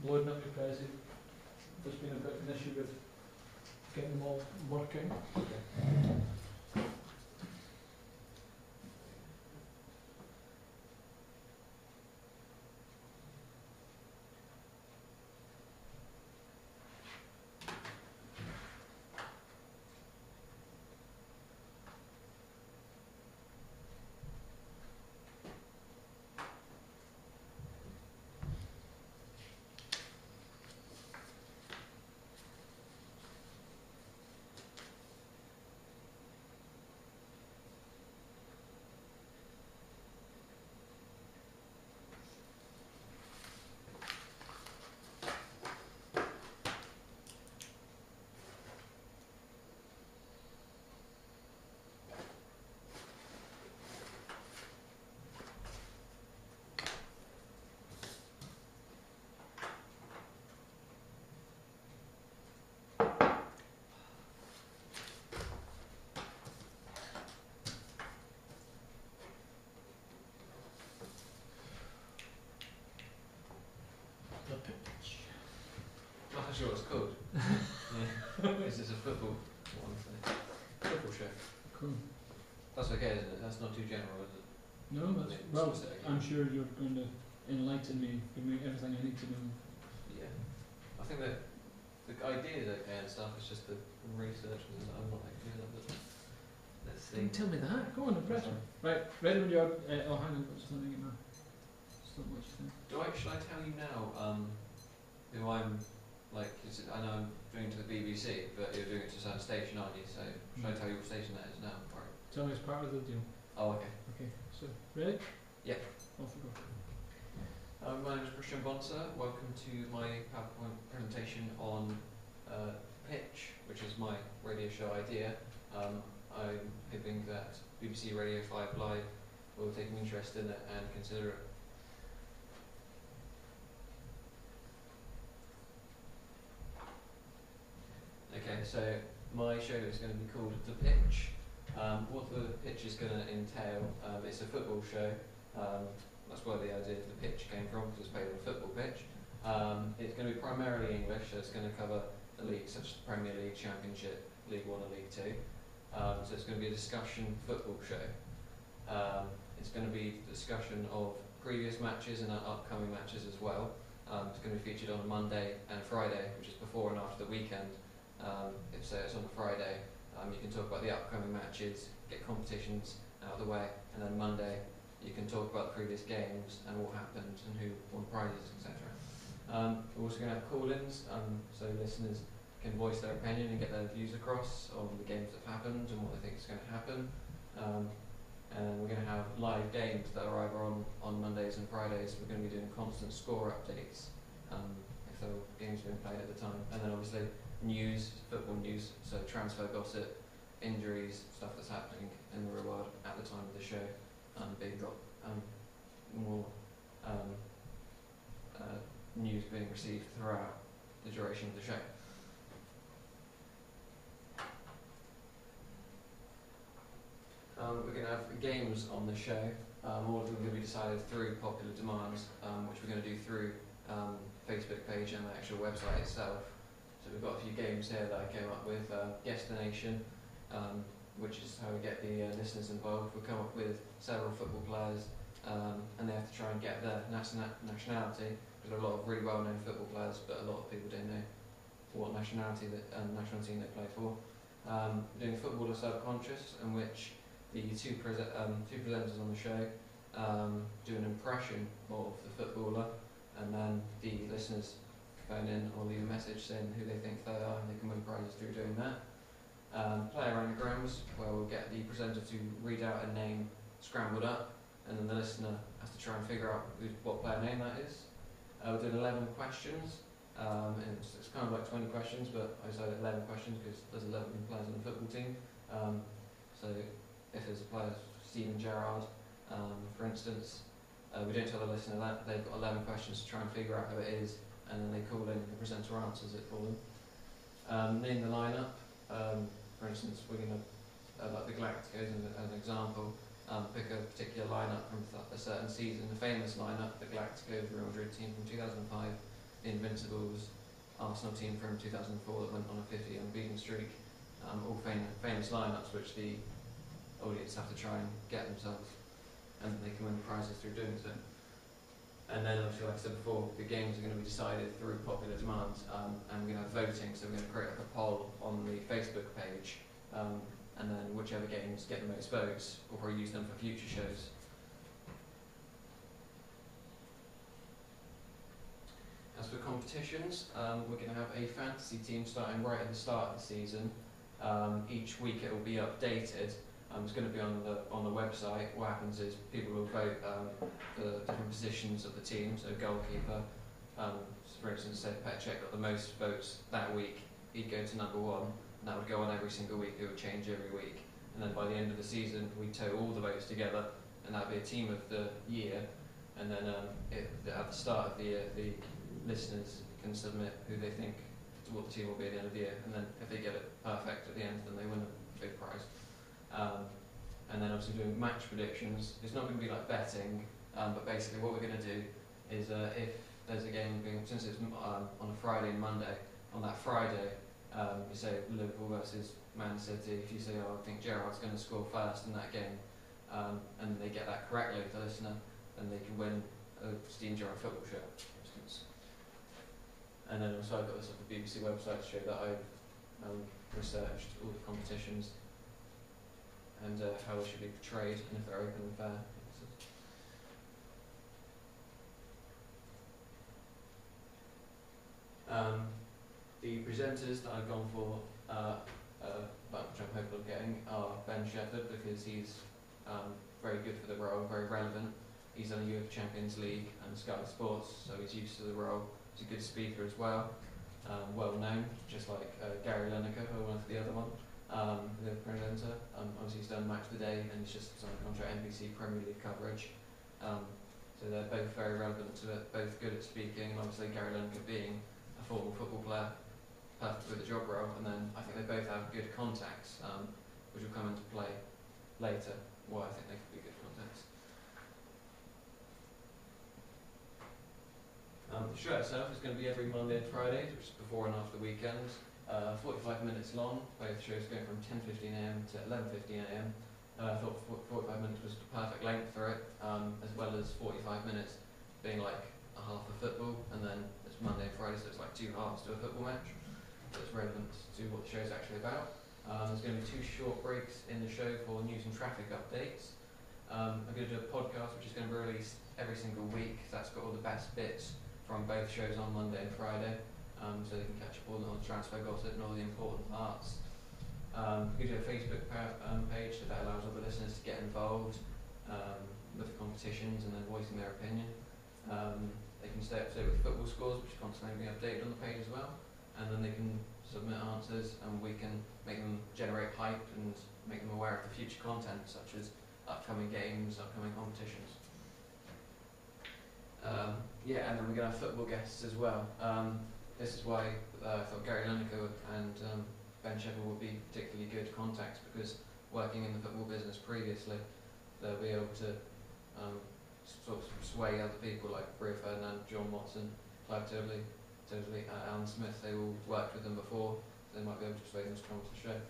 loading up your Prezi. There's been a bit of an issue with getting them all working. The pitch. I'm not sure what it's called. Yeah. This is a football one, so. Football show. Cool. That's okay, isn't it? That's not too general, is it? No, that's Yeah, well. specific. I'm sure you're going to enlighten me, give me everything I need to know. Yeah. I think that the idea is okay and stuff, it's just the research and stuff. I'm not that good at it. Let's see. Don't tell me that. Go on, impress me. Right, ready when you are. Oh, hang on, got something in my. Stop what you think. Should I tell you now, who I'm, like, I know I'm doing to the BBC, but you're doing it to a certain station, aren't you? So, should I tell you what station that is now? Or? Tell me it's part of the deal. Oh, okay. Okay, so, ready? Yeah. Off we go. My name is Christian Bonser. Welcome to my PowerPoint presentation on Pitch, which is my radio show idea. I'm hoping that BBC Radio 5 Live will take an interest in it and consider it. Okay, so my show is going to be called The Pitch. What the pitch is going to entail, it's a football show. That's where the idea of the pitch came from, because it's played on a football pitch. It's going to be primarily English, so it's going to cover the leagues such as the Premier League, Championship, League 1 and League 2. So it's going to be a discussion football show. It's going to be a discussion of previous matches and upcoming matches as well. It's going to be featured on a Monday and Friday, which is before and after the weekend. If say it's on a Friday, you can talk about the upcoming matches, get competitions out of the way, and then Monday you can talk about the previous games and what happened and who won prizes, etc. We're also going to have call-ins, so listeners can voice their opinion and get their views across on the games that have happened and what they think is going to happen. And we're going to have live games that are either on Mondays and Fridays. We're going to be doing constant score updates if the games being played at the time. And then obviously news, football news, so transfer gossip, injuries, stuff that's happening in the real world at the time of the show. Being got more news being received throughout the duration of the show. We're going to have games on the show. All of them are going to be decided through popular demands, which we're going to do through Facebook page and the actual website itself. So we've got a few games here that I came up with. Guess the Nation, which is how we get the listeners involved. We'll come up with several football players, and they have to try and get their nationality. There are a lot of really well-known football players, but a lot of people don't know what nationality national team they play for. Doing Footballer Subconscious, in which the two presenters on the show do an impression of the footballer, and then the listeners phone in or leave a message saying who they think they are, and they can win prizes through doing that. Player Anagrams, where we'll get the presenter to read out a name scrambled up, and then the listener has to try and figure out what player name that is. We're doing 11 questions, and it's kind of like 20 questions, but I decided 11 questions because there's 11 players on the football team. So if there's a player, Steven Gerrard, for instance, we don't tell the listener that. They've got 11 questions to try and figure out who it is, and then they call in, the presenter answers it for them. Name the lineup. For instance, we're going to, like the Galacticos as an example, pick a particular lineup from a certain season, a famous lineup, the Galacticos Real Madrid team from 2005, the Invincibles, Arsenal team from 2004 that went on a 50 unbeaten streak, all famous lineups which the audience have to try and get themselves, and they can win prizes through doing so. And then obviously, like I said before, the games are going to be decided through popular demand, and we're going to have voting, so we're going to create a poll on the Facebook page, and then whichever games get the most votes, we'll probably use them for future shows. As for competitions, we're going to have a fantasy team starting right at the start of the season. Each week it will be updated. It's going to be on the website. What happens is people will vote for the different positions of the team. So goalkeeper, for instance, say Petr got the most votes that week, he'd go to number 1. And that would go on every single week. It would change every week. And then by the end of the season, we total all the votes together, and that would be a team of the year. And then at the start of the year, the listeners can submit who they think what the team will be at the end of the year, and then if they get it perfect at the end, then they win a big prize. And then obviously doing match predictions. It's not going to be like betting, but basically what we're going to do is if there's a game since it's on a Friday and Monday, on that Friday, you say Liverpool versus Man City. If you say, I think Gerrard's going to score first in that game, and they get that correctly, the listener, then they can win a Steven Gerrard football shirt, for instance. And then also I've got this off the BBC website to show that I've researched all the competitions and how they should be portrayed and if they're open and fair. The presenters that I've gone for, which I'm hoping of getting, are Ben Shepherd, because he's very good for the role, very relevant. He's on the UEFA Champions League and Sky Sports, so he's used to the role. He's a good speaker as well, well known, just like Gary Lineker, who went for the other one, the presenter. Obviously he's done Match of the Day, and he's just signed a contract NBC Premier League coverage. So they're both very relevant to it, both good at speaking, and obviously Gary Lineker being a former football player, perfect with the job role, and then I think they both have good contacts, which will come into play later, why I think they could be good contacts. The show itself is going to be every Monday and Friday, which is before and after the weekend. 45 minutes long, both shows going from 10:15am to 11:15am. I thought 45 minutes was the perfect length for it, as well as 45 minutes being like a half of football, and then it's Monday and Friday, so it's like 2 halves to a football match. So it's relevant to what the show's actually about. There's going to be 2 short breaks in the show for news and traffic updates. I'm going to do a podcast which is going to be released every single week. That's got all the best bits from both shows on Monday and Friday, so they can catch up all on the transfer gossip and all the important parts. We do a Facebook page that allows other listeners to get involved with the competitions and then voicing their opinion. They can stay up to date with football scores, which are constantly being updated on the page as well, and then they can submit answers, and we can make them generate hype and make them aware of the future content, such as upcoming games, upcoming competitions. Yeah, and then we're going to have football guests as well. This is why I thought Gary Lineker and Ben Shepherd would be particularly good contacts, because working in the football business previously, they'll be able to sort of sway other people like Rio Ferdinand, John Watson, Clive Totally, Alan Smith. They all worked with them before, so they might be able to persuade them to come to the show.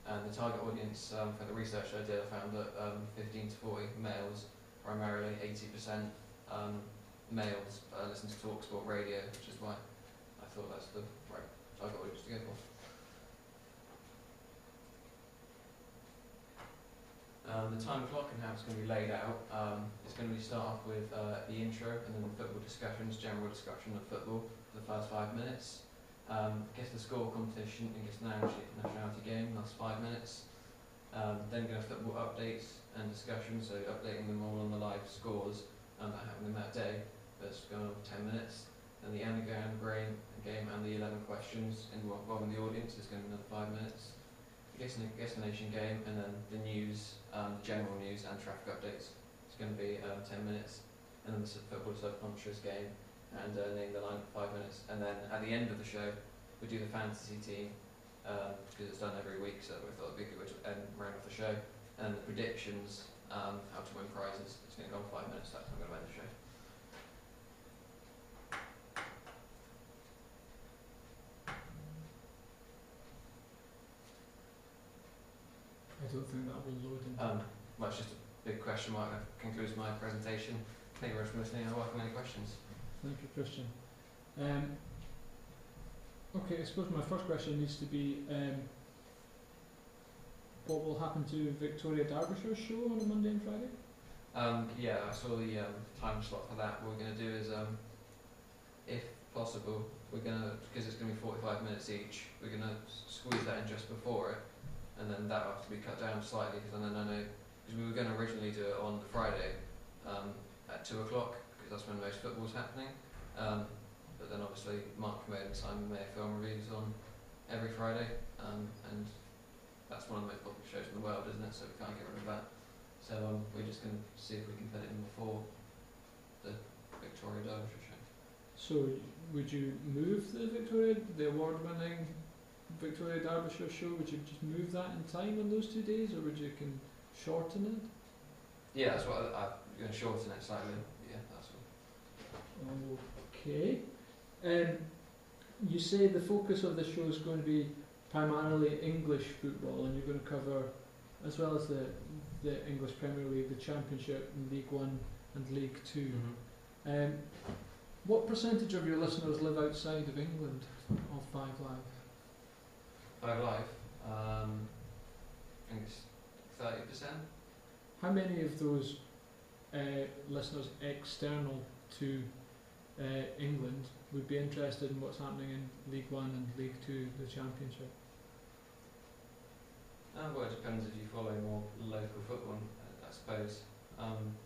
And the target audience, for the research I did, I found that 15 to 40 males, primarily 80% males listen to TalkSport radio, which is why I thought that's the right target audience to go for. The time clock and how it's going to be laid out, it's going to start off with the intro and then the football discussions, general discussion of football for the first 5 minutes. Guess the score competition and guess the nationality game, that's 5 minutes. Then going to football updates and discussions, so updating them all on the live scores that happened in that day. That's going on for 10 minutes. Then the anagram game and the 11 questions involving the audience is going to be another 5 minutes. The Guess the Nation game, and then the news, general news and traffic updates. It's going to be 10 minutes. And then the football subconscious game and name the line for 5 minutes. And then at the end of the show, we do the fantasy team, because it's done every week, so we thought it'd be a good way to round off the show. And the predictions, how to win prizes. It's going to go on 5 minutes, that's how I'm going to end the show. don't think that will load in. Well, it's just a big question mark. That concludes my presentation. Thank you very much for listening. I welcome any questions. Thank you, Christian. Okay, I suppose my first question needs to be what will happen to Victoria Derbyshire's show on a Monday and Friday? Yeah, I saw the time slot for that. What we're going to do is, if possible, we're going to, because it's going to be 45 minutes each, we're going to squeeze that in just before it, and then that will have to be cut down slightly, because then I know, because we were going to originally do it on the Friday at 2 o'clock, because that's when most football's happening. But then obviously Mark Commode and Simon May film reviews on every Friday, and that's one of the most popular shows in the world, isn't it? So we can't get rid of that. So we're just going to see if we can put it in before the Victoria Derbyshire show. So would you move the award-winning Victoria Derbyshire show, would you just move that in time on those 2 days, or would you can shorten it? Yeah, that's what I'm going to shorten it slightly. Yeah, that's what. Okay. You say the focus of the show is going to be primarily English football, and you're going to cover, as well as the English Premier League, the Championship, and League One and League Two. Mm-hmm. What percentage of your listeners live outside of England of Five Live? Five Live, I think it's 30%. How many of those listeners external to England would be interested in what's happening in League One and League Two, the Championship? Well, it depends if you follow more local football, I suppose.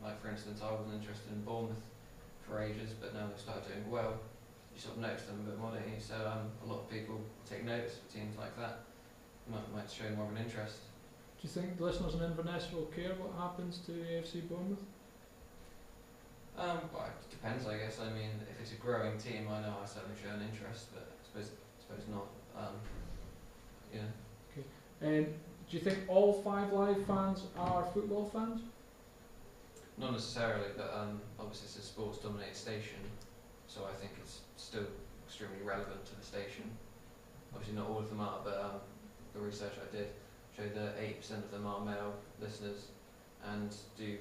Like for instance, I wasn't interested in Bournemouth for ages, but now they've started doing well. You sort of notice them a bit more, don't you? So a lot of people take notice of teams like that. Might show more of an interest. Do you think the listeners in Inverness will care what happens to AFC Bournemouth? Well, it depends, I guess. I mean, if it's a growing team, I know I certainly show an interest, but I suppose not. Yeah. Okay. Do you think all Five Live fans are football fans? Not necessarily, but obviously it's a sports-dominated station, so I think it's still extremely relevant to the station. Obviously not all of them are, but the research I did showed that 8% of them are male listeners and do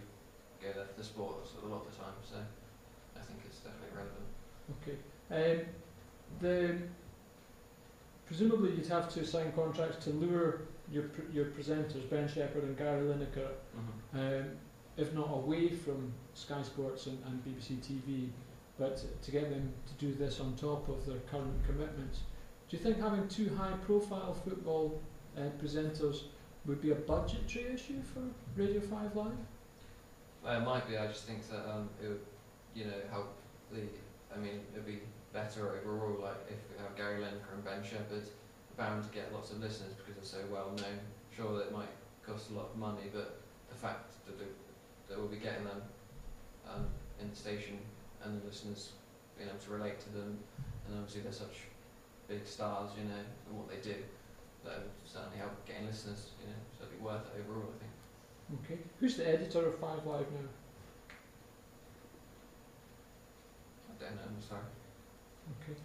go there for the sport a lot of the time, so I think it's definitely relevant. Okay. Presumably you'd have to sign contracts to lure your presenters, Ben Shepherd and Gary Lineker, if not away from Sky Sports and BBC TV, but to get them to do this on top of their current commitments. Do you think having two high-profile football presenters would be a budgetary issue for Radio 5 Live? It might be. I just think that it would, help it'd be better overall. Like if we have Gary Lineker and Ben Shepherd, bound to get lots of listeners because they're so well known. Sure, that it might cost a lot of money, but the fact that we'll be getting them in the station and the listeners being able to relate to them, and obviously they're such big stars, and what they do, that would certainly help getting listeners, so it'd be worth it overall, I think. Okay. Who's the editor of 5 Live now? I don't know, I'm sorry. Okay.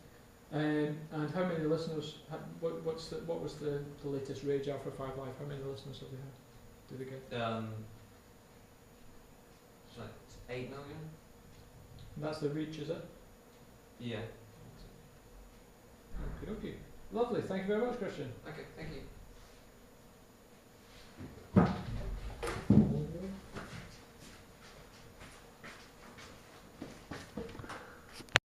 And how many listeners? What was the latest Rage Alpha 5 Live? How many listeners have they had? Did they get? It's like 8 million. And that's the reach, is it? Yeah. Okay. Lovely. Thank you very much, Christian. Okay. Thank you.